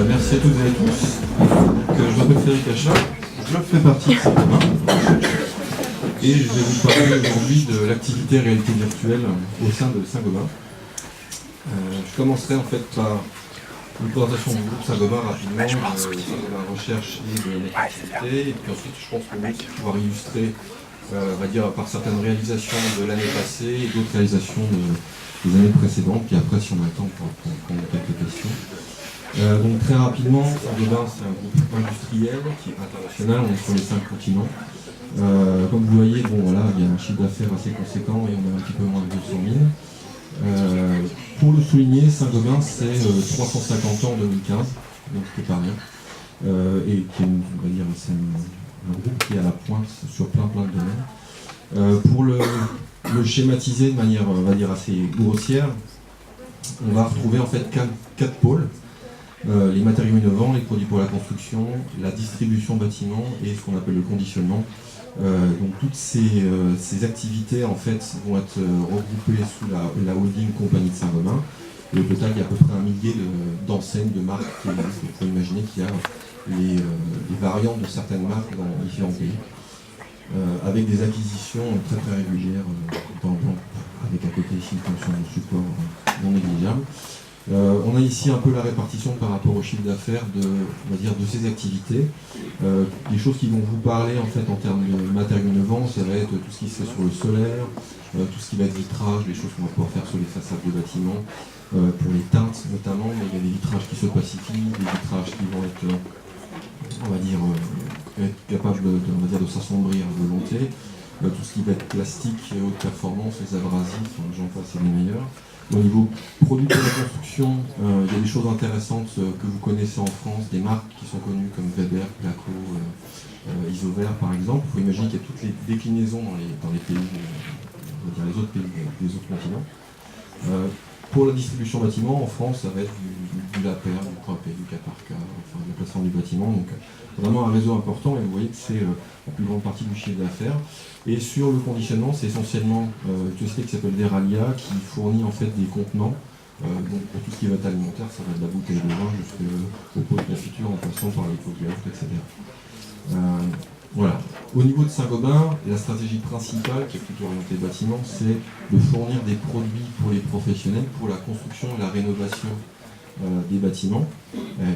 Merci à toutes et à tous. Je m'appelle Frédéric Achat, je fais partie de Saint-Gobain et je vais vous parler aujourd'hui de l'activité réalité virtuelle au sein de Saint-Gobain. Je commencerai en fait par une présentation du groupe Saint-Gobain rapidement, Saint-Gobain Recherche et de l'activité, et puis ensuite je pense qu'on va pouvoir illustrer, on va dire, par certaines réalisations de l'année passée et d'autres réalisations des années précédentes, puis après si on a le temps on pourra prendre quelques questions. Donc très rapidement, Saint-Gobain c'est un groupe industriel qui est international, on est sur les 5 continents. Comme vous voyez, bon, voilà, il y a un chiffre d'affaires assez conséquent et on a un petit peu moins de 200 000. Pour le souligner, Saint-Gobain c'est 350 ans en 2015, donc c'est pas rien. Et qui est, on va dire, c'est un groupe qui est à la pointe sur plein de domaines. Pour le schématiser de manière, on va dire, assez grossière, on va retrouver en fait 4 pôles. Les matériaux innovants, les produits pour la construction, la distribution bâtiment et ce qu'on appelle le conditionnement. Donc toutes ces activités en fait vont être regroupées sous la holding compagnie de Saint-Gobain. Et au total, il y a à peu près 1 millier d'enseignes, de marques qui existent. Vous pouvez imaginer qu'il y a les variantes de certaines marques dans différents pays, avec des acquisitions très régulières dans le plan, avec à côté ici une fonction de support non négligeable. On a ici un peu la répartition par rapport au chiffre d'affaires de ces activités. Les choses qui vont vous parler en fait en termes de matériaux innovants, ça va être tout ce qui se fait sur le solaire, tout ce qui va être vitrage, les choses qu'on va pouvoir faire sur les façades de bâtiments, pour les teintes notamment, mais il y a des vitrages qui se pacifient, des vitrages qui vont être, on va dire, être capables de s'assombrir à volonté, tout ce qui va être plastique, haute performance, les abrasifs, j'en passe, c'est les meilleurs. Au niveau produits pour la construction, il y a des choses intéressantes que vous connaissez en France, des marques qui sont connues comme Weber, Placo, Isover par exemple. Il faut imaginer qu'il y a toutes les déclinaisons dans les pays, on va dire les autres pays, les autres continents. Pour la distribution bâtiment, en France, ça va être du LAPER, du 3P, du K/K, enfin de la plateforme du bâtiment. Donc vraiment un réseau important et vous voyez que c'est la plus grande partie du chiffre d'affaires. Et sur le conditionnement, c'est essentiellement une société qui s'appelle Veralia qui fournit en fait des contenants. Donc pour tout ce qui va être alimentaire, ça va de la bouteille de vin jusqu'au pot de confiture en passant par les pots de yaourt, etc. Voilà. Au niveau de Saint-Gobain, la stratégie principale, qui est plutôt orientée bâtiment, c'est de fournir des produits pour les professionnels, pour la construction et la rénovation des bâtiments.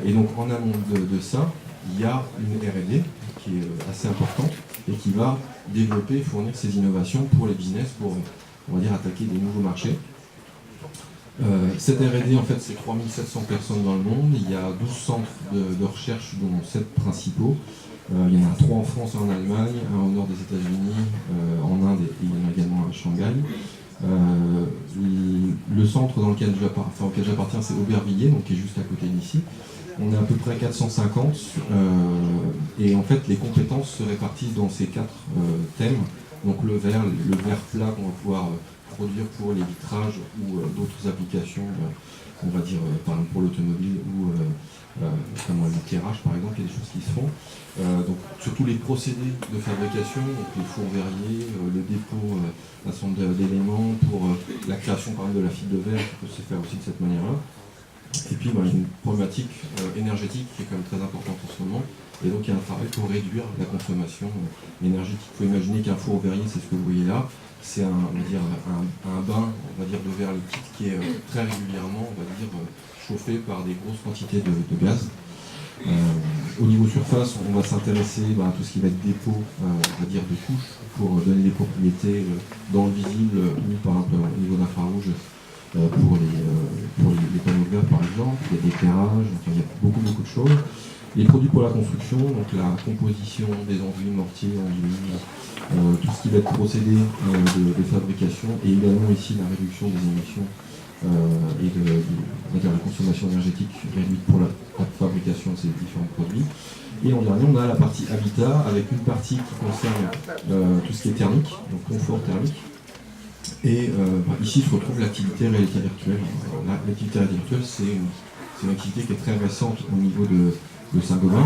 Et donc en amont de ça, il y a une R&D qui est assez importante et qui va développer et fournir ces innovations pour les business, pour, on va dire, attaquer des nouveaux marchés. Cette R&D, en fait, c'est 3700 personnes dans le monde. Il y a 12 centres de recherche, dont 7 principaux. Il y en a 3 en France et en Allemagne, un au nord des États-Unis, en Inde et il y en a également un à Shanghai. Le centre auquel j'appartiens, c'est Aubervilliers, donc qui est juste à côté d'ici. On est à peu près 450 et en fait les compétences se répartissent dans ces 4 thèmes. Donc le verre plat qu'on va pouvoir produire pour les vitrages ou d'autres applications, on va dire par exemple pour l'automobile ou comme l'éclairage par exemple, il y a des choses qui se font. Donc surtout les procédés de fabrication, donc les fours verriers, le dépôt, l'assemblage d'éléments pour la création par exemple de la fibre de verre qui peut se faire aussi de cette manière-là. Et puis il y a une problématique énergétique qui est quand même très importante en ce moment. Et donc il y a un travail pour réduire la consommation énergétique. Il faut imaginer qu'un four verrier, c'est ce que vous voyez là, c'est un bain, on va dire, de verre liquide qui est très régulièrement, on va dire, chauffé par des grosses quantités de gaz. Au niveau surface, on va s'intéresser à tout ce qui va être dépôt, on va dire, de couches pour donner des propriétés dans le visible ou par exemple au niveau d'infrarouge pour les panneaux de verre par exemple. Il y a des éclairages, enfin, il y a beaucoup de choses. Les produits pour la construction, donc la composition des enduits, mortiers, enduits, tout ce qui va être procédé de fabrication et également ici la réduction des émissions et de la consommation énergétique réduite pour la fabrication de ces différents produits. Et en dernier, on a la partie habitat avec une partie qui concerne tout ce qui est thermique, donc confort thermique. Et ici se retrouve l'activité réalité virtuelle. L'activité réalité virtuelle, c'est une activité qui est très récente au niveau de Saint-Gobain.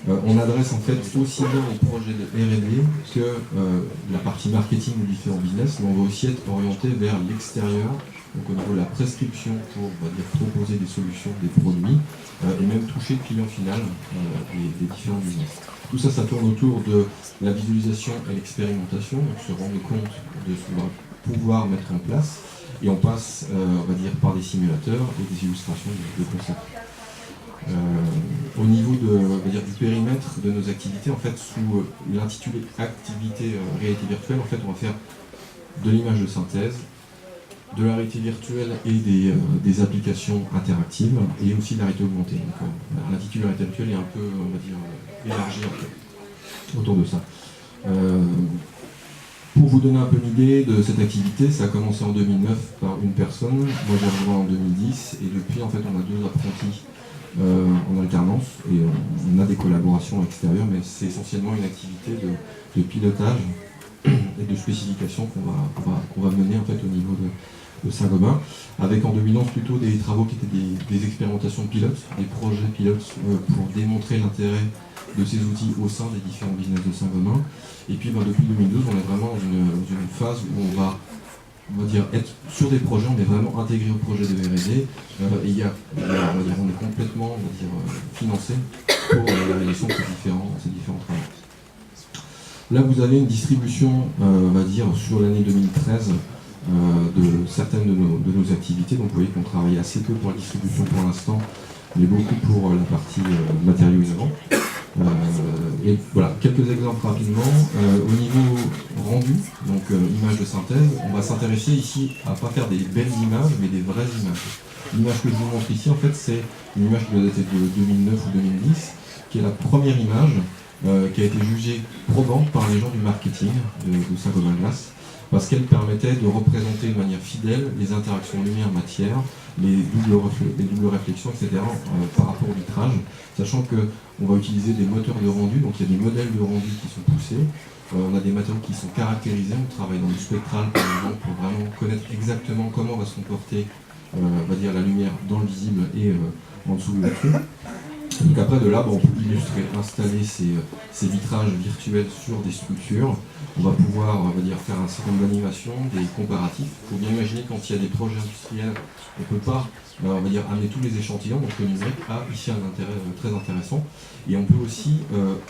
On adresse en fait aussi bien les projets de R&D que la partie marketing ou différents business, mais on va aussi être orienté vers l'extérieur, donc au niveau de la prescription pour, on va dire, proposer des solutions, des produits, et même toucher le client final des différents business. Tout ça, ça tourne autour de la visualisation et l'expérimentation, donc se rendre compte de ce qu'on va pouvoir mettre en place, et on passe, on va dire, par des simulateurs et des illustrations de concepts. Au niveau on va dire, du périmètre de nos activités, en fait, sous l'intitulé activité réalité virtuelle, en fait, on va faire de l'image de synthèse, de la réalité virtuelle et des applications interactives, et aussi de la réalité augmentée. L'intitulé réalité virtuelle est un peu, on va dire, élargi autour de ça. Pour vous donner un peu une idée de cette activité, ça a commencé en 2009 par une personne, moi j'ai rejoint en 2010, et depuis en fait on a 2 apprentis en alternance, et on a des collaborations extérieures, mais c'est essentiellement une activité de pilotage et de spécification qu'on va mener en fait au niveau de Saint-Gobain, avec en 2011 plutôt des travaux qui étaient des expérimentations pilotes, des projets pilotes pour démontrer l'intérêt de ces outils au sein des différents business de Saint-Gobain. Et puis depuis 2012, on est vraiment dans une phase où on va dire, être sur des projets, on est vraiment intégré au projet de R&D, et on va dire, on est complètement financé pour la réalisation de ces différents travaux. Là, vous avez une distribution, on va dire, sur l'année 2013 de certaines de nos activités. Donc vous voyez qu'on travaille assez peu pour la distribution pour l'instant, mais beaucoup pour la partie matériaux innovants. Et voilà, quelques exemples rapidement. Au niveau rendu, donc image de synthèse, on va s'intéresser ici à pas faire des belles images, mais des vraies images. L'image que je vous montre ici, en fait, c'est une image qui doit dater de 2009 ou 2010, qui est la première image qui a été jugée probante par les gens du marketing de Saint-Gobain Glace, parce qu'elle permettait de représenter de manière fidèle les interactions lumière-matière, les doubles réflexions, etc. Par rapport au vitrage, sachant qu'on va utiliser des moteurs de rendu, donc il y a des modèles de rendu qui sont poussés, on a des matériaux qui sont caractérisés, on travaille dans du spectral par exemple pour vraiment connaître exactement comment va se comporter on va dire, la lumière dans le visible et en dessous de la queue. Donc après de là, on peut illustrer, installer ces vitrages virtuels sur des structures. On va pouvoir, on va dire, faire un certain nombre d'animations, des comparatifs. Il faut bien imaginer quand il y a des projets industriels, on ne peut pas, on va dire, amener tous les échantillons. Donc le numérique a ici un intérêt très intéressant. Et on peut aussi,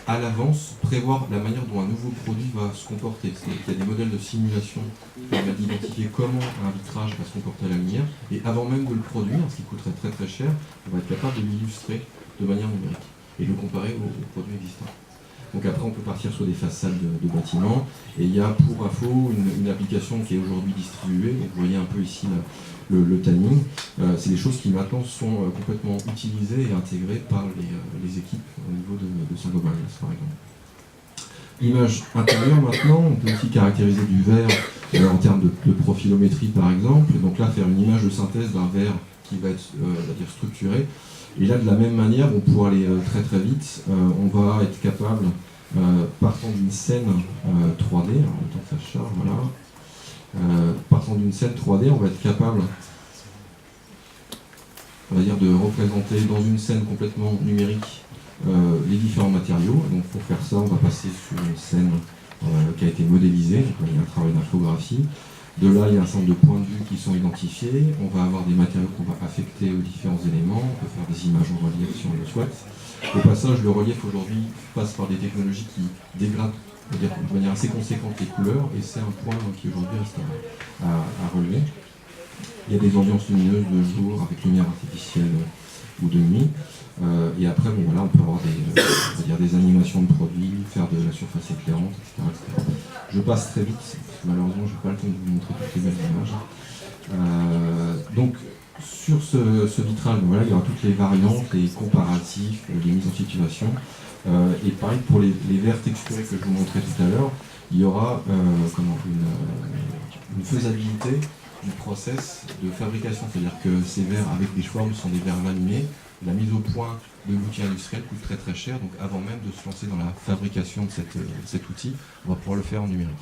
à l'avance, prévoir la manière dont un nouveau produit va se comporter. C'est-à-dire qu'il y a des modèles de simulation qui permettent d'identifier comment un vitrage va se comporter à la lumière. Et avant même de le produire, ce qui coûterait très très cher, on va être capable de l'illustrer de manière numérique et de le comparer aux produits existants. Donc après on peut partir sur des façades de bâtiments, et il y a pour info une application qui est aujourd'hui distribuée, donc vous voyez un peu ici le timing, c'est des choses qui maintenant sont complètement utilisées et intégrées par les équipes au niveau de Saint-Gobain par exemple. Image intérieure maintenant, on peut aussi caractériser du verre en termes de profilométrie par exemple, donc là faire une image de synthèse d'un verre qui va être on va dire structuré. Et là, de la même manière, pour aller très très vite, on va être capable, partant d'une scène 3D, alors le temps que ça charge, voilà, partant d'une scène 3D, on va être capable, on va dire, de représenter dans une scène complètement numérique les différents matériaux. Donc pour faire ça, on va passer sur une scène qui a été modélisée, donc il y a un travail d'infographie. De là, il y a un certain nombre de points de vue qui sont identifiés. On va avoir des matériaux qu'on va affecter aux différents éléments. On peut faire des images en relief si on le souhaite. Au passage, le relief aujourd'hui passe par des technologies qui dégradent de manière assez conséquente les couleurs, et c'est un point qui aujourd'hui reste à relever. Il y a des ambiances lumineuses de jour avec lumière artificielle ou de nuit. Et après, voilà, on peut avoir des animations de produits, faire de la surface éclairante, etc., etc. Je passe très vite, parce que malheureusement, je n'ai pas le temps de vous montrer toutes les belles images. Donc, sur ce vitrage, voilà, il y aura toutes les variantes, les comparatifs, les mises en situation. Et pareil, pour les verres texturés que je vous montrais tout à l'heure, il y aura une faisabilité du process de fabrication. C'est-à-dire que ces verres avec des formes sont des verres laminés. La mise au point de l'outil industriel coûte très très cher, donc avant même de se lancer dans la fabrication de cet outil, on va pouvoir le faire en numérique.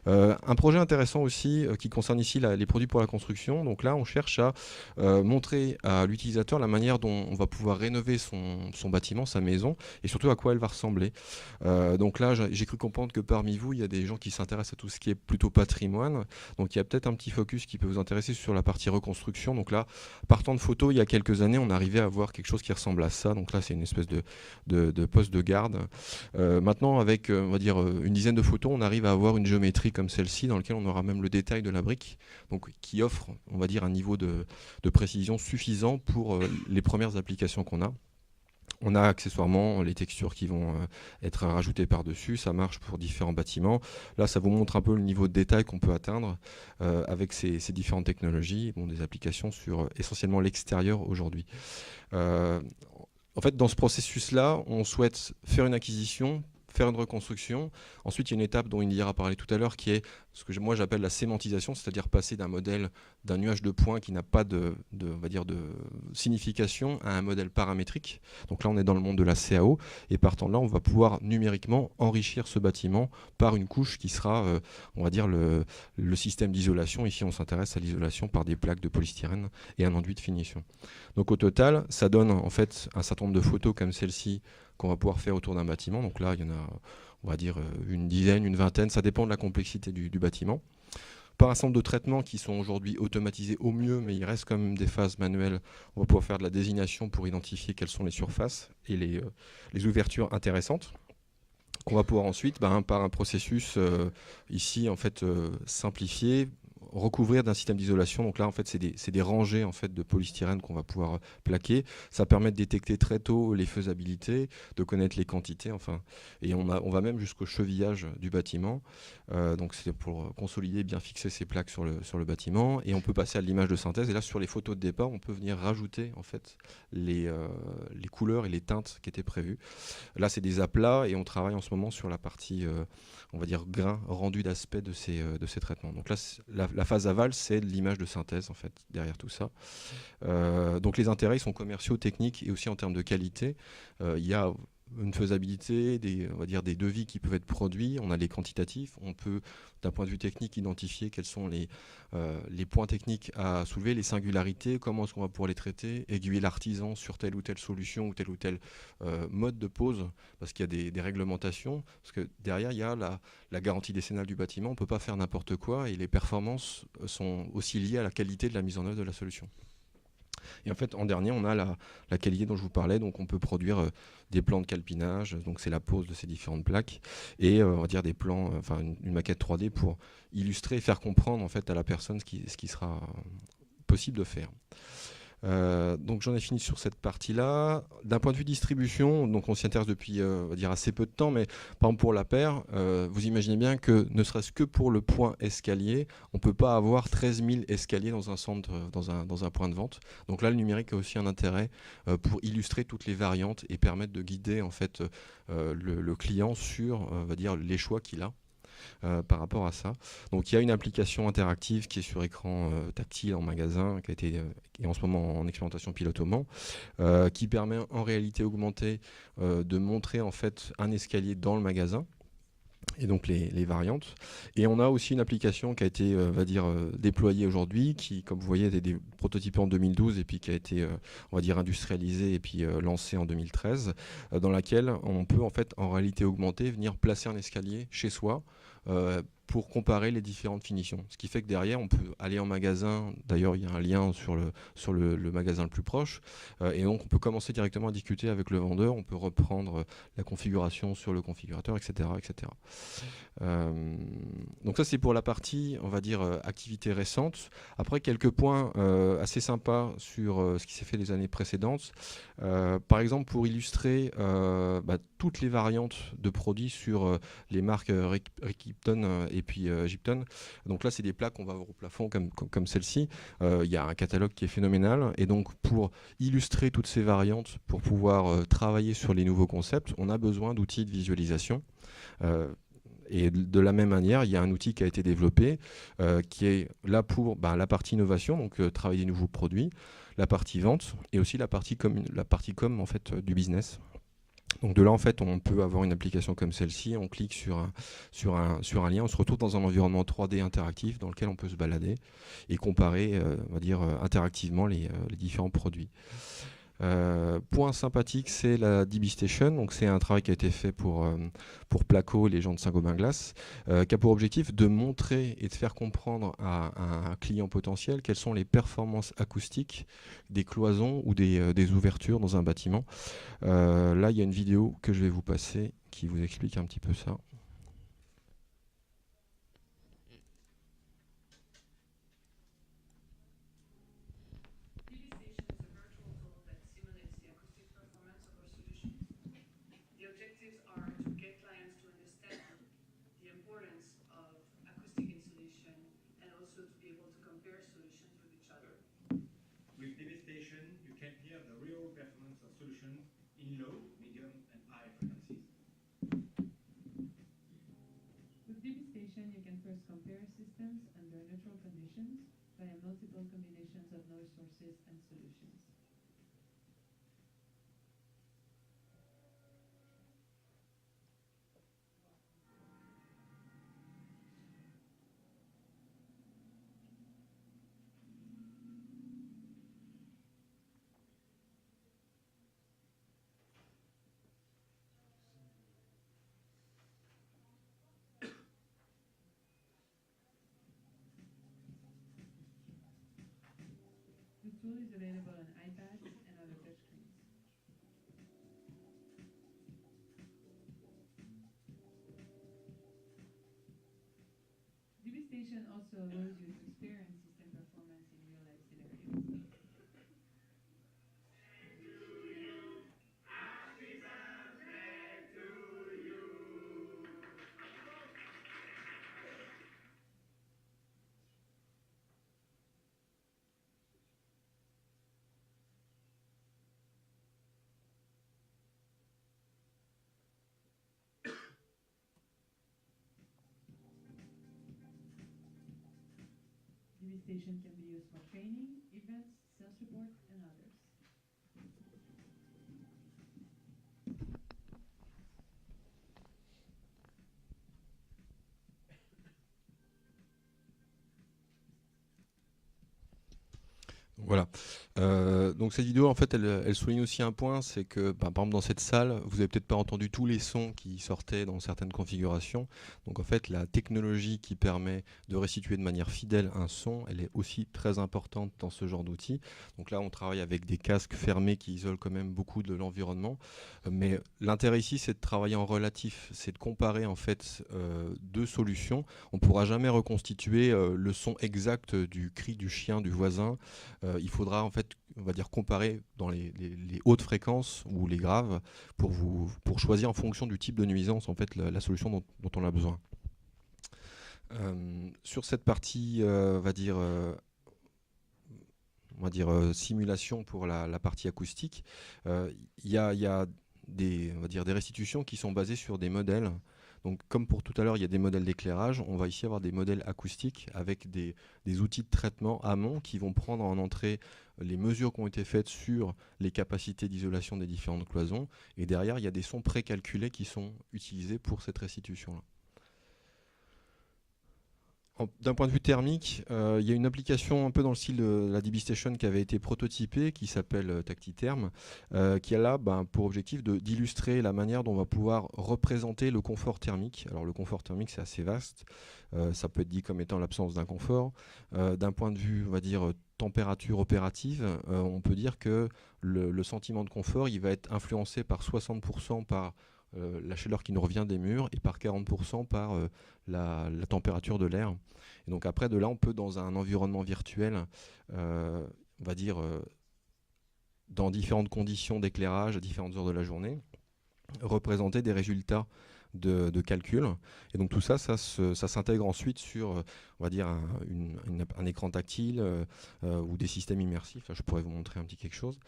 Un projet intéressant aussi qui concerne ici les produits pour la construction. Donc là, on cherche à montrer à l'utilisateur la manière dont on va pouvoir rénover son bâtiment, sa maison, et surtout à quoi elle va ressembler. Donc là, j'ai cru comprendre que parmi vous, il y a des gens qui s'intéressent à tout ce qui est plutôt patrimoine. Donc il y a peut-être un petit focus qui peut vous intéresser sur la partie reconstruction. Donc là, partant de photos, il y a quelques années, on arrivait à voir quelque chose qui ressemble à ça. Donc là, c'est une espèce de poste de garde. Maintenant, avec on va dire une dizaine de photos, on arrive à avoir une géométrie comme celle-ci, dans laquelle on aura même le détail de la brique, donc qui offre, on va dire, un niveau de précision suffisant pour les premières applications qu'on a. On a accessoirement les textures qui vont être rajoutées par-dessus. Ça marche pour différents bâtiments. Là, ça vous montre un peu le niveau de détail qu'on peut atteindre avec ces différentes technologies. Bon, des applications sur essentiellement l'extérieur aujourd'hui. En fait, dans ce processus-là, on souhaite faire une acquisition, faire une reconstruction. Ensuite, il y a une étape dont Indira a parlé tout à l'heure, qui est ce que moi j'appelle la sémantisation, c'est-à-dire passer d'un modèle, d'un nuage de points qui n'a pas on va dire de signification à un modèle paramétrique. Donc là, on est dans le monde de la CAO, et partant de là, on va pouvoir numériquement enrichir ce bâtiment par une couche qui sera, on va dire, le système d'isolation. Ici, on s'intéresse à l'isolation par des plaques de polystyrène et un enduit de finition. Donc au total, ça donne en fait un certain nombre de photos comme celle-ci qu'on va pouvoir faire autour d'un bâtiment. Donc là, il y en a, on va dire, une dizaine, une vingtaine, ça dépend de la complexité du bâtiment. Par un ensemble de traitements qui sont aujourd'hui automatisés au mieux, mais il reste quand même des phases manuelles. On va pouvoir faire de la désignation pour identifier quelles sont les surfaces et les ouvertures intéressantes, qu'on va pouvoir ensuite, par un processus ici en fait simplifié, recouvrir d'un système d'isolation. Donc là, en fait, c'est des rangées en fait de polystyrène qu'on va pouvoir plaquer. Ça permet de détecter très tôt les faisabilités, de connaître les quantités, enfin, et on va même jusqu'au chevillage du bâtiment. Donc c'est pour consolider, bien fixer ces plaques sur le bâtiment. Et on peut passer à l'image de synthèse. Et là, sur les photos de départ, on peut venir rajouter en fait les couleurs et les teintes qui étaient prévues. Là, c'est des aplats et on travaille en ce moment sur la partie, on va dire, grain, rendu d'aspect de ces traitements. Donc là, la phase aval, c'est l'image de synthèse, en fait, derrière tout ça. Donc les intérêts, ils sont commerciaux, techniques et aussi en termes de qualité. Il y a une faisabilité, on va dire des devis qui peuvent être produits, on a les quantitatifs, on peut d'un point de vue technique identifier quels sont les points techniques à soulever, les singularités, comment est-ce qu'on va pouvoir les traiter, aiguiller l'artisan sur telle ou telle solution ou tel mode de pose, parce qu'il y a des réglementations, parce que derrière il y a la garantie décennale du bâtiment, on ne peut pas faire n'importe quoi et les performances sont aussi liées à la qualité de la mise en œuvre de la solution. Et en fait, en dernier, on a la qualité dont je vous parlais. Donc, on peut produire des plans de calpinage. Donc, c'est la pose de ces différentes plaques. Et on va dire des plans, enfin, une maquette 3D pour illustrer et faire comprendre en fait à la personne ce qui sera possible de faire. Donc j'en ai fini sur cette partie-là. D'un point de vue distribution, donc on s'y intéresse depuis on va dire assez peu de temps, mais par exemple pour la paire, vous imaginez bien que ne serait-ce que pour le point escalier, on ne peut pas avoir 13 000 escaliers dans un centre, dans un point de vente. Donc là, le numérique a aussi un intérêt pour illustrer toutes les variantes et permettre de guider en fait le client sur on va dire les choix qu'il a. Par rapport à ça. Donc il y a une application interactive qui est sur écran tactile en magasin, qui est en ce moment en expérimentation pilote au Mans, qui permet en réalité augmentée de montrer en fait un escalier dans le magasin. Et donc les variantes. Et on a aussi une application qui a été, va dire, déployée aujourd'hui, qui, comme vous voyez, a été prototypée en 2012 et puis qui a été, on va dire, industrialisée et puis lancée en 2013, dans laquelle on peut en fait, en réalité augmentée, venir placer un escalier chez soi pour comparer les différentes finitions. Ce qui fait que derrière, on peut aller en magasin. D'ailleurs, il y a un lien sur le magasin le plus proche. Et donc, on peut commencer directement à discuter avec le vendeur. On peut reprendre la configuration sur le configurateur, etc. etc. Donc ça, c'est pour la partie, on va dire, activité récente. Après, quelques points assez sympas sur ce qui s'est fait les années précédentes. Par exemple, pour illustrer toutes les variantes de produits sur les marques Rikipton et puis Gipton. Donc là, c'est des plaques qu'on va avoir au plafond comme celle-ci. Il y a un catalogue qui est phénoménal. Et donc, pour illustrer toutes ces variantes, pour pouvoir travailler sur les nouveaux concepts, on a besoin d'outils de visualisation. Et de la même manière, il y a un outil qui a été développé qui est là pour la partie innovation, donc travailler des nouveaux produits, la partie vente et aussi la partie com en fait, du business. Donc de là, en fait, on peut avoir une application comme celle-ci, on clique sur un lien, on se retrouve dans un environnement 3D interactif dans lequel on peut se balader et comparer, on va dire, interactivement les différents produits. Point sympathique, c'est la DB Station. Donc c'est un travail qui a été fait pour Placo, les gens de Saint-Gobain-Glace, qui a pour objectif de montrer et de faire comprendre à un client potentiel quelles sont les performances acoustiques des cloisons ou des ouvertures dans un bâtiment. Là, il y a une vidéo que je vais vous passer qui vous explique un petit peu ça. You can first compare systems under neutral conditions via multiple combinations of noise sources and solutions. The tool is available on iPads and other touchscreens. DB Station also allows you to experience system performance in real-life scenarios. DB Station can be used for training, events, sales support, and others. Voilà. Donc cette vidéo, en fait, elle souligne aussi un point, c'est que, par exemple, dans cette salle, vous n'avez peut-être pas entendu tous les sons qui sortaient dans certaines configurations. Donc en fait, la technologie qui permet de restituer de manière fidèle un son, elle est aussi très importante dans ce genre d'outils. Donc là, on travaille avec des casques fermés qui isolent quand même beaucoup de l'environnement. Mais l'intérêt ici, c'est de travailler en relatif, c'est de comparer en fait deux solutions. On ne pourra jamais reconstituer le son exact du cri du chien du voisin. Il faudra en fait, on va dire, comparer dans les hautes fréquences ou les graves pour choisir en fonction du type de nuisance en fait la solution dont on a besoin. Sur cette partie, on va dire simulation pour la partie acoustique, il y a des, on va dire, des restitutions qui sont basées sur des modèles. Donc, comme pour tout à l'heure, il y a des modèles d'éclairage, on va ici avoir des modèles acoustiques avec des outils de traitement amont qui vont prendre en entrée les mesures qui ont été faites sur les capacités d'isolation des différentes cloisons. Et derrière, il y a des sons précalculés qui sont utilisés pour cette restitution-là. D'un point de vue thermique, il y a une application un peu dans le style de la DB Station qui avait été prototypée, qui s'appelle Tactitherm, qui a là pour objectif d'illustrer la manière dont on va pouvoir représenter le confort thermique. Alors le confort thermique, c'est assez vaste, ça peut être dit comme étant l'absence d'un confort. D'un point de vue, on va dire, température opérative, on peut dire que le sentiment de confort, il va être influencé par 60% par la chaleur qui nous revient des murs et par 40% par la température de l'air. Et donc après, de là, on peut, dans un environnement virtuel, on va dire, dans différentes conditions d'éclairage à différentes heures de la journée, représenter des résultats de calcul. Et donc tout ça, ça s'intègre ensuite sur, on va dire, un écran tactile ou des systèmes immersifs. Là, je pourrais vous montrer un petit quelque chose.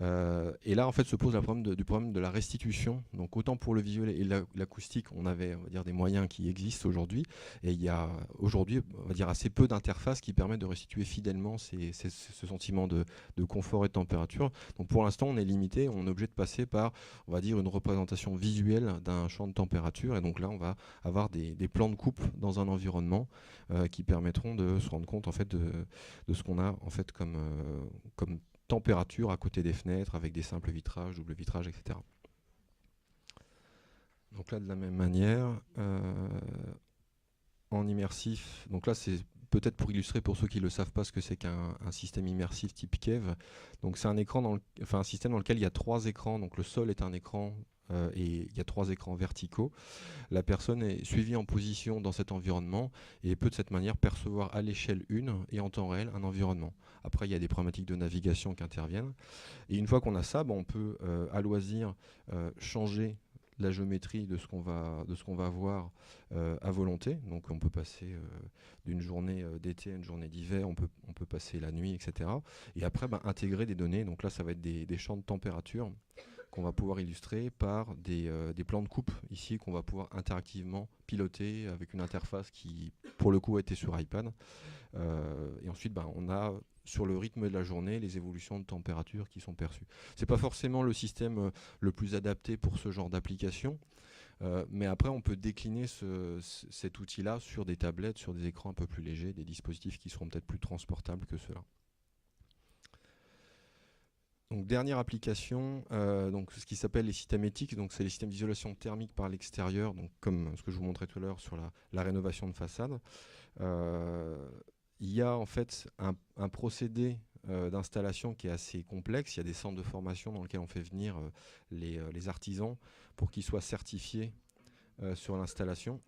Et là, en fait, se pose le problème de la restitution. Donc autant pour le visuel et l'acoustique, on avait, on va dire, des moyens qui existent aujourd'hui. Et il y a aujourd'hui, on va dire, assez peu d'interfaces qui permettent de restituer fidèlement ce sentiment de confort et de température. Donc pour l'instant, on est limité, on est obligé de passer par, on va dire, une représentation visuelle d'un champ de température. Et donc là, on va avoir des plans de coupe dans un environnement qui permettront de se rendre compte en fait de ce qu'on a en fait comme température à côté des fenêtres avec des simples vitrages, double vitrage, etc. Donc là, de la même manière, en immersif, donc là c'est peut-être pour illustrer pour ceux qui ne le savent pas ce que c'est qu'un système immersif type Kev. Donc c'est un écran un système dans lequel il y a 3 écrans, donc le sol est un écran et il y a 3 écrans verticaux. La personne est suivie en position dans cet environnement et peut de cette manière percevoir à l'échelle 1 et en temps réel un environnement. Après, il y a des problématiques de navigation qui interviennent. Et une fois qu'on a ça, on peut à loisir changer la géométrie de ce qu'on va voir à volonté. Donc on peut passer d'une journée d'été à une journée d'hiver, on peut passer la nuit, etc. Et après, intégrer des données. Donc là, ça va être des champs de température qu'on va pouvoir illustrer par des plans de coupe ici qu'on va pouvoir interactivement piloter avec une interface qui, pour le coup, a été sur iPad. Et ensuite, on a sur le rythme de la journée les évolutions de température qui sont perçues. C'est pas forcément le système le plus adapté pour ce genre d'application, mais après on peut décliner cet outil-là sur des tablettes, sur des écrans un peu plus légers, des dispositifs qui seront peut-être plus transportables que ceux-là. Donc dernière application, donc ce qui s'appelle les systèmes éthiques, donc c'est les systèmes d'isolation thermique par l'extérieur, donc comme ce que je vous montrais tout à l'heure sur la rénovation de façade. Il y a en fait un procédé d'installation qui est assez complexe. Il y a des centres de formation dans lesquels on fait venir les artisans pour qu'ils soient certifiés sur l'installation.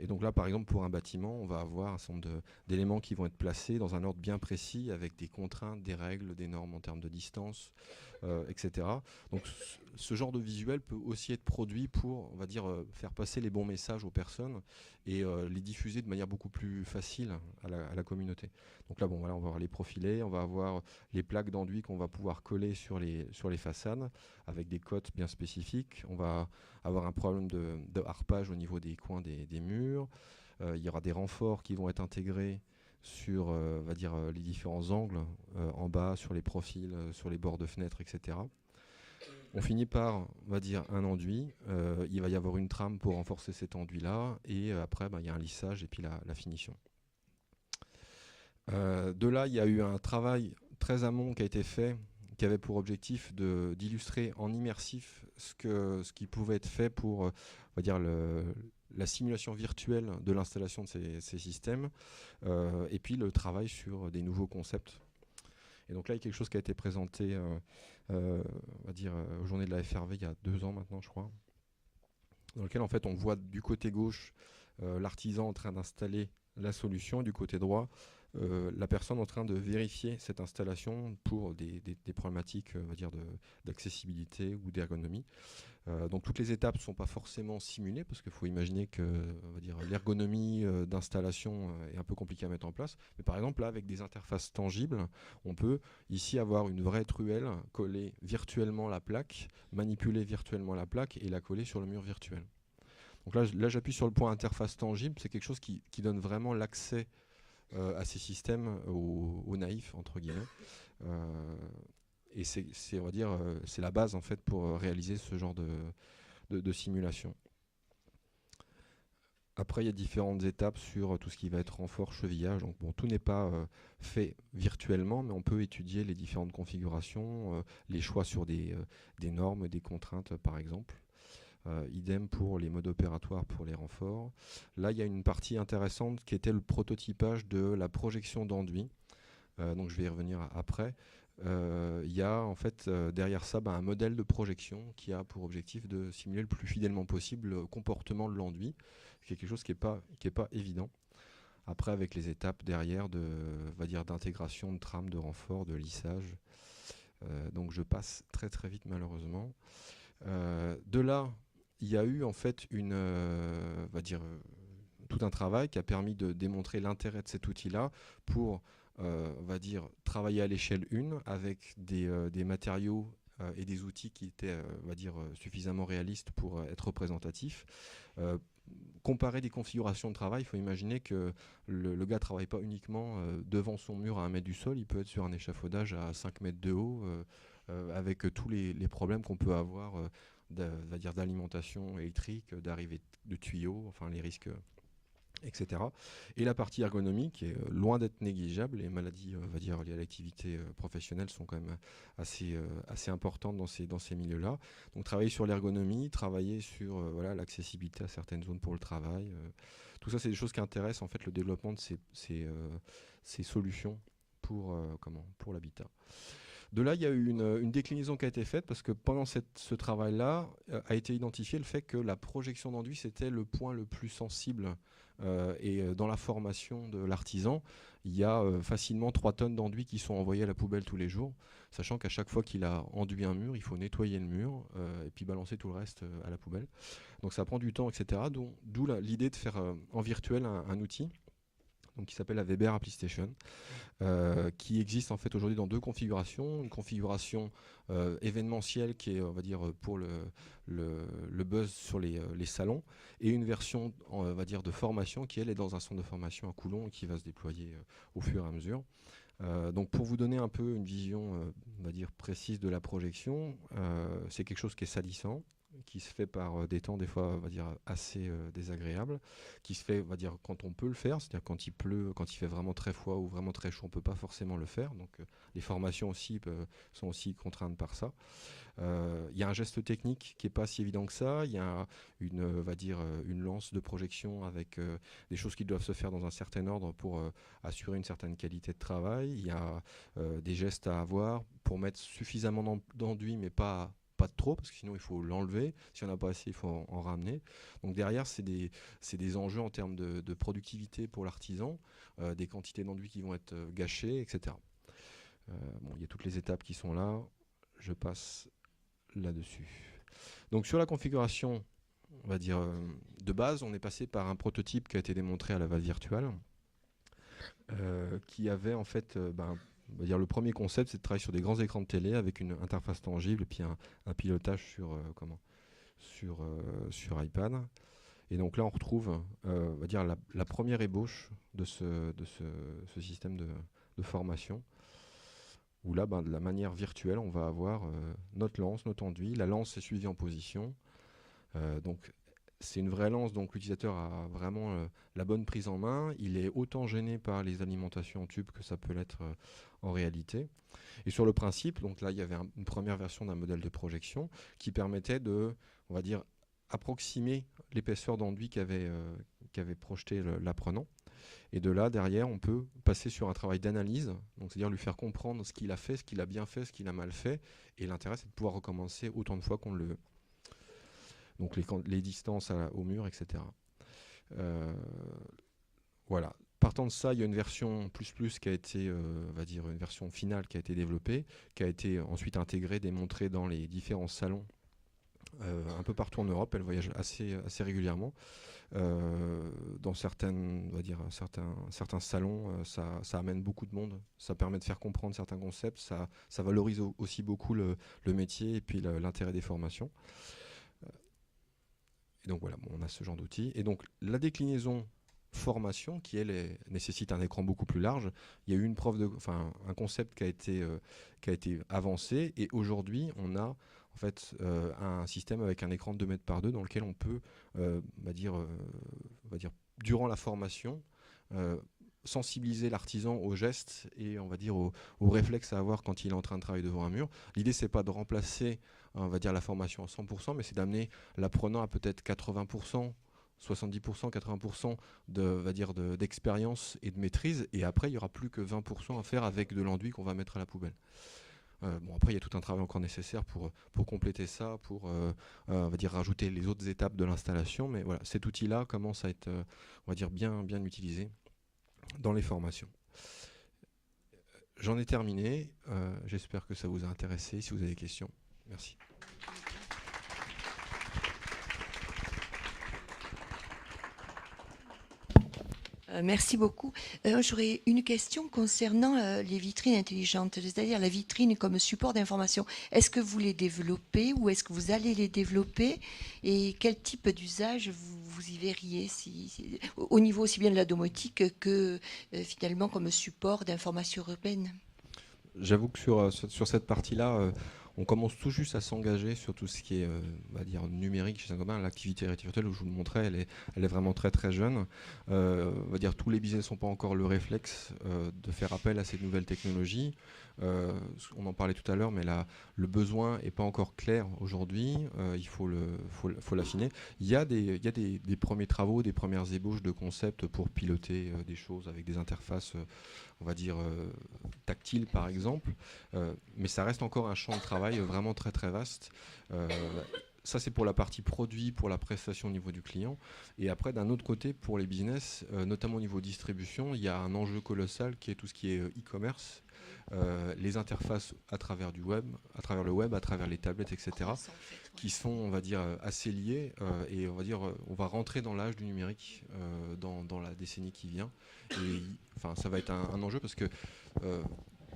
Et donc là, par exemple, pour un bâtiment, on va avoir un certain nombre d'éléments qui vont être placés dans un ordre bien précis, avec des contraintes, des règles, des normes en termes de distance, etc. Donc ce genre de visuel peut aussi être produit pour, on va dire, faire passer les bons messages aux personnes et les diffuser de manière beaucoup plus facile à la communauté. Donc là, voilà, on va avoir les profilés, on va avoir les plaques d'enduit qu'on va pouvoir coller sur les façades avec des cotes bien spécifiques. On va avoir un problème de harpage au niveau des coins des murs. Il y aura des renforts qui vont être intégrés sur on va dire, les différents angles, en bas, sur les profils, sur les bords de fenêtres, etc. On finit par, on va dire, un enduit. Il va y avoir une trame pour renforcer cet enduit-là. Et après, il y a un lissage et puis la finition. De là, il y a eu un travail très amont qui a été fait, qui avait pour objectif d'illustrer en immersif ce qui pouvait être fait pour, on va dire, la simulation virtuelle de l'installation de ces systèmes, et puis le travail sur des nouveaux concepts. Et donc là, il y a quelque chose qui a été présenté, on va dire, aux journées de la FRV il y a 2 ans maintenant, je crois, dans lequel en fait on voit du côté gauche l'artisan en train d'installer la solution, et du côté droit la personne en train de vérifier cette installation pour des problématiques, on va dire, d'accessibilité ou d'ergonomie. Donc toutes les étapes ne sont pas forcément simulées, parce qu'il faut imaginer que, on va dire, l'ergonomie d'installation est un peu compliquée à mettre en place. Mais par exemple, là, avec des interfaces tangibles, on peut ici avoir une vraie truelle, coller virtuellement la plaque, manipuler virtuellement la plaque et la coller sur le mur virtuel. Donc là j'appuie sur le point interface tangible, c'est quelque chose qui donne vraiment l'accès à ces systèmes aux naïfs, entre guillemets. Et c'est, on va dire, c'est la base en fait pour réaliser ce genre de simulation. Après, il y a différentes étapes sur tout ce qui va être renfort, chevillage. Donc, bon, tout n'est pas fait virtuellement, mais on peut étudier les différentes configurations, les choix sur des normes, des contraintes, par exemple. Idem pour les modes opératoires pour les renforts. Là, il y a une partie intéressante qui était le prototypage de la projection d'enduit. Donc je vais y revenir après. Il y a en fait derrière ça un modèle de projection qui a pour objectif de simuler le plus fidèlement possible le comportement de l'enduit, qui est quelque chose qui est pas évident. Après, avec les étapes derrière on va dire, d'intégration de trames, de renfort, de lissage. Donc je passe très très vite malheureusement. De là, il y a eu en fait on va dire, tout un travail qui a permis de démontrer l'intérêt de cet outil-là pour, on va dire, travailler à l'échelle 1 avec des matériaux et des outils qui étaient, on va dire, suffisamment réalistes pour être représentatifs. Comparer des configurations de travail, il faut imaginer que le gars ne travaille pas uniquement devant son mur à 1 mètre du sol, il peut être sur un échafaudage à 5 mètres de haut, avec tous les problèmes qu'on peut avoir d'alimentation électrique, d'arrivée de tuyaux, enfin les risques, etc. Et la partie ergonomique est loin d'être négligeable. Les maladies, on va dire, liées à l'activité professionnelle sont quand même assez importantes dans ces milieux-là. Donc travailler sur l'ergonomie, travailler sur voilà, l'accessibilité à certaines zones pour le travail. Tout ça, c'est des choses qui intéressent en fait le développement de ces solutions pour l'habitat. De là, il y a eu une déclinaison qui a été faite parce que pendant ce travail-là, a été identifié le fait que la projection d'enduit, c'était le point le plus sensible. Et dans la formation de l'artisan, il y a facilement 3 tonnes d'enduit qui sont envoyées à la poubelle tous les jours, sachant qu'à chaque fois qu'il a enduit un mur, il faut nettoyer le mur et puis balancer tout le reste à la poubelle. Donc ça prend du temps, etc. D'où l'idée de faire en virtuel un outil donc qui s'appelle la Weber AppliStation, qui existe en fait aujourd'hui dans 2 configurations. Une configuration événementielle qui est, on va dire, pour le buzz sur les salons, et une version, on va dire, de formation qui, elle, est dans un centre de formation à Coulon et qui va se déployer au fur et à mesure. Donc pour vous donner un peu une vision, on va dire, précise de la projection, c'est quelque chose qui est salissant, qui se fait par des temps des fois, on va dire, assez désagréables, qui se fait, on va dire, quand on peut le faire, c'est-à-dire quand il pleut, quand il fait vraiment très froid ou vraiment très chaud, on ne peut pas forcément le faire. Donc les formations aussi sont aussi contraintes par ça. Il y a un geste technique qui n'est pas si évident que ça. Il y a on va dire, une lance de projection avec des choses qui doivent se faire dans un certain ordre pour assurer une certaine qualité de travail. Il y a des gestes à avoir pour mettre suffisamment d'enduit, mais pas de trop, parce que sinon il faut l'enlever. Si on n'a pas assez, il faut en ramener. Donc derrière, c'est des enjeux en termes de productivité pour l'artisan, des quantités d'enduit qui vont être gâchées, etc. Il y a toutes les étapes qui sont là. Je passe là-dessus. Donc sur la configuration, on va dire, de base, on est passé par un prototype qui a été démontré à Laval Virtual, qui avait en fait... on va dire le premier concept, c'est de travailler sur des grands écrans de télé avec une interface tangible et puis un pilotage sur iPad. Et donc là, on retrouve on va dire la première ébauche de ce système de formation, où là, de la manière virtuelle, on va avoir notre lance, notre enduit. La lance est suivie en position. Donc c'est une vraie lance, donc l'utilisateur a vraiment la bonne prise en main. Il est autant gêné par les alimentations en tube que ça peut l'être en réalité. Et sur le principe, donc là il y avait une première version d'un modèle de projection qui permettait de, on va dire, approximer l'épaisseur d'enduit qu'avait projeté l'apprenant. Et de là, derrière, on peut passer sur un travail d'analyse, donc c'est-à-dire lui faire comprendre ce qu'il a fait, ce qu'il a bien fait, ce qu'il a mal fait. Et l'intérêt, c'est de pouvoir recommencer autant de fois qu'on le veut. Donc les distances au mur, etc. Voilà. Partant de ça, il y a une version plus qui a été, on va dire, une version finale qui a été développée, qui a été ensuite intégrée, démontrée dans les différents salons un peu partout en Europe. Elle voyage assez régulièrement. Dans certains salons, ça amène beaucoup de monde. Ça permet de faire comprendre certains concepts. Ça valorise aussi beaucoup le métier et puis l'intérêt des formations. Et donc voilà, on a ce genre d'outils. Et donc la déclinaison formation, qui elle nécessite un écran beaucoup plus large, il y a eu un concept qui a été avancé, et aujourd'hui on a en fait un système avec un écran de 2 mètres par 2 dans lequel on peut, on va dire, durant la formation, sensibiliser l'artisan aux gestes et on va dire aux réflexes à avoir quand il est en train de travailler devant un mur. L'idée, c'est pas de remplacer, on va dire, la formation à 100%, mais c'est d'amener l'apprenant à peut-être 80%, 70%, 80% d'expérience et de maîtrise, et après il n'y aura plus que 20% à faire avec de l'enduit qu'on va mettre à la poubelle. Après il y a tout un travail encore nécessaire pour compléter ça, pour on va dire rajouter les autres étapes de l'installation, mais voilà, cet outil-là commence à être on va dire bien utilisé dans les formations. J'en ai terminé, j'espère que ça vous a intéressé. Si vous avez des questions, merci. Merci beaucoup. J'aurais une question concernant les vitrines intelligentes, c'est-à-dire la vitrine comme support d'information. Est-ce que vous les développez ou est-ce que vous allez les développer et quel type d'usage vous y verriez au niveau aussi bien de la domotique que finalement comme support d'information urbaine? J'avoue que sur cette partie-là, on commence tout juste à s'engager sur tout ce qui est on va dire numérique chez Saint-Gobain. L'activité réalité virtuelle, où je vous le montrais, elle est vraiment très très jeune. On va dire tous les business n'ont pas encore le réflexe de faire appel à ces nouvelles technologies. On en parlait tout à l'heure, mais le besoin n'est pas encore clair aujourd'hui. Il faut l'affiner. Il y a des premiers travaux, des premières ébauches de concepts pour piloter des choses avec des interfaces on va dire tactiles par exemple, mais ça reste encore un champ de travail vraiment très très vaste. Ça c'est pour la partie produit, pour la prestation au niveau du client, et après d'un autre côté pour les business, notamment au niveau distribution, il y a un enjeu colossal qui est tout ce qui est e-commerce, les interfaces à travers le web, à travers les tablettes, etc., qui sont, on va dire, assez liées, et on va dire, on va rentrer dans l'âge du numérique dans la décennie qui vient. Et enfin, ça va être un enjeu parce que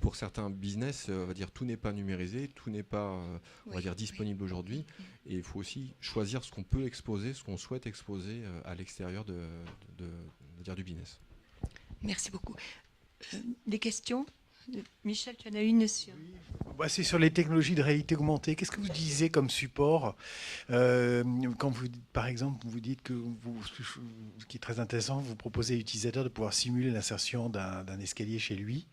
pour certains business, on va dire, tout n'est pas numérisé, tout n'est pas, on va dire, disponible aujourd'hui, et il faut aussi choisir ce qu'on peut exposer, ce qu'on souhaite exposer à l'extérieur du business. Merci beaucoup. Des questions? Michel, tu en as une sur... Oui. C'est sur les technologies de réalité augmentée. Qu'est-ce que vous disiez comme support quand vous, par exemple, vous dites que ce qui est très intéressant, vous proposez à l'utilisateur de pouvoir simuler l'insertion d'un escalier chez lui.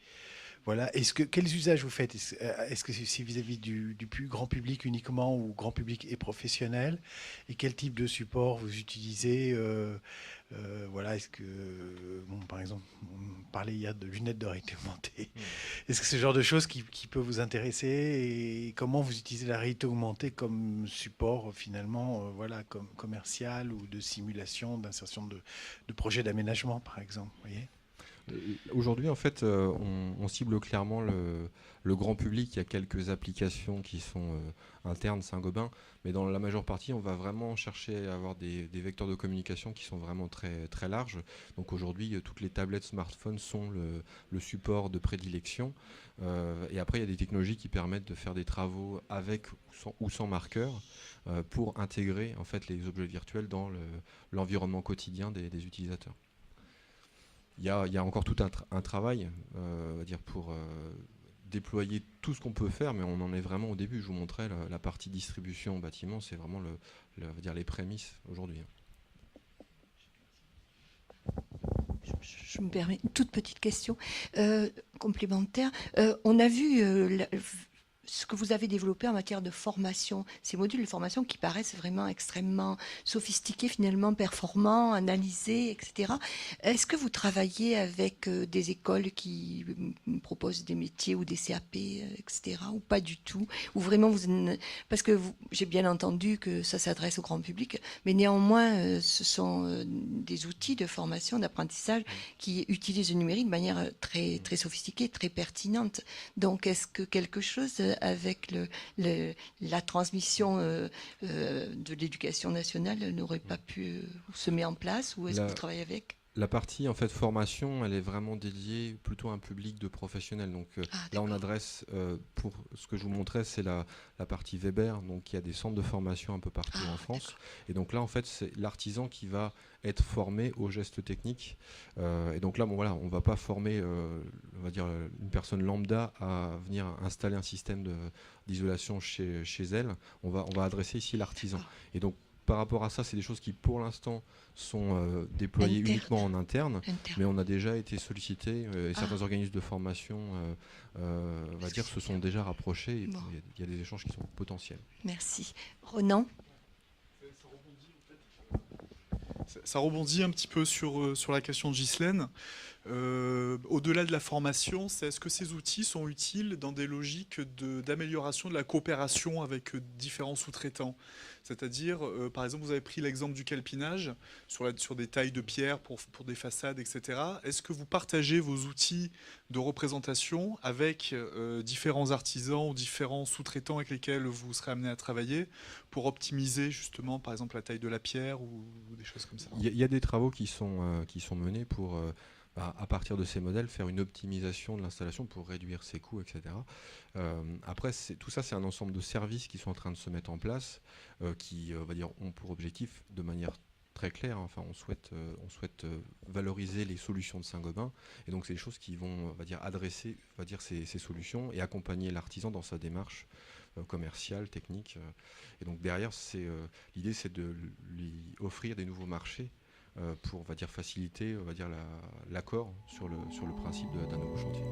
Voilà. Quels usages vous faites? Est-ce que c'est vis-à-vis du plus grand public uniquement ou grand public et professionnel? Et quel type de support vous utilisez? Voilà, est-ce que, par exemple, on parlait hier de lunettes de réalité augmentée. Est-ce que c'est ce genre de choses qui peut vous intéresser? Et comment vous utilisez la réalité augmentée comme support finalement, voilà, comme commercial ou de simulation, d'insertion de projets d'aménagement, par exemple, vous voyez? Aujourd'hui, en fait, on cible clairement le grand public. Il y a quelques applications qui sont internes Saint-Gobain, mais dans la majeure partie, on va vraiment chercher à avoir des vecteurs de communication qui sont vraiment très, très larges. Donc aujourd'hui, toutes les tablettes smartphones sont le support de prédilection. Et après, il y a des technologies qui permettent de faire des travaux avec ou sans marqueur pour intégrer en fait, les objets virtuels dans l'environnement quotidien des utilisateurs. Il y a encore tout un travail on va dire pour déployer tout ce qu'on peut faire, mais on en est vraiment au début. Je vous montrais la partie distribution bâtiment, c'est vraiment on va dire les prémices aujourd'hui. Je me permets une toute petite question complémentaire. On a vu ce que vous avez développé en matière de formation, ces modules de formation qui paraissent vraiment extrêmement sophistiqués, finalement performants, analysés, etc. Est-ce que vous travaillez avec des écoles qui proposent des métiers ou des CAP, etc. ou pas du tout? Ou vraiment parce que j'ai bien entendu que ça s'adresse au grand public, mais néanmoins ce sont des outils de formation, d'apprentissage qui utilisent le numérique de manière très, très sophistiquée, très pertinente. Donc est-ce que quelque chose avec la transmission de l'éducation nationale n'aurait pas pu se mettre en place, ou est-ce que vous travaillez avec? La partie en fait formation, elle est vraiment dédiée plutôt à un public de professionnels. Donc là, on adresse, pour ce que je vous montrais, c'est la partie Weber. Donc il y a des centres de formation un peu partout en France. Et donc là, en fait, c'est l'artisan qui va être formé aux gestes techniques. Et donc là, bon voilà, on va pas former, on va dire, une personne lambda à venir installer un système d'isolation chez elle. On va adresser ici l'artisan. Et donc par rapport à ça, c'est des choses qui, pour l'instant, sont déployées uniquement en interne, mais on a déjà été sollicité et certains organismes de formation, on va dire, se sont déjà rapprochés. Et il y a des échanges qui sont potentiels. Merci. Ronan? Ça rebondit un petit peu sur la question de Ghislaine. Au-delà de la formation, est-ce que ces outils sont utiles dans des logiques d'amélioration de la coopération avec différents sous-traitants? C'est-à-dire, par exemple, vous avez pris l'exemple du calpinage sur des tailles de pierre pour des façades, etc. Est-ce que vous partagez vos outils de représentation avec différents artisans ou différents sous-traitants avec lesquels vous serez amené à travailler pour optimiser justement, par exemple, la taille de la pierre ou des choses comme ça? Il y a des travaux qui sont menés pour, à partir de ces modèles, faire une optimisation de l'installation pour réduire ses coûts, etc. Après, tout ça, c'est un ensemble de services qui sont en train de se mettre en place, qui on va dire, ont pour objectif, de manière très claire, hein, enfin, on souhaite valoriser les solutions de Saint-Gobain, et donc c'est des choses qui vont, on va dire, adresser, on va dire, ces solutions et accompagner l'artisan dans sa démarche commerciale, technique. Et donc derrière, l'idée, c'est de lui offrir des nouveaux marchés pour, on va dire, faciliter, on va dire, l'accord sur le principe d'un nouveau chantier.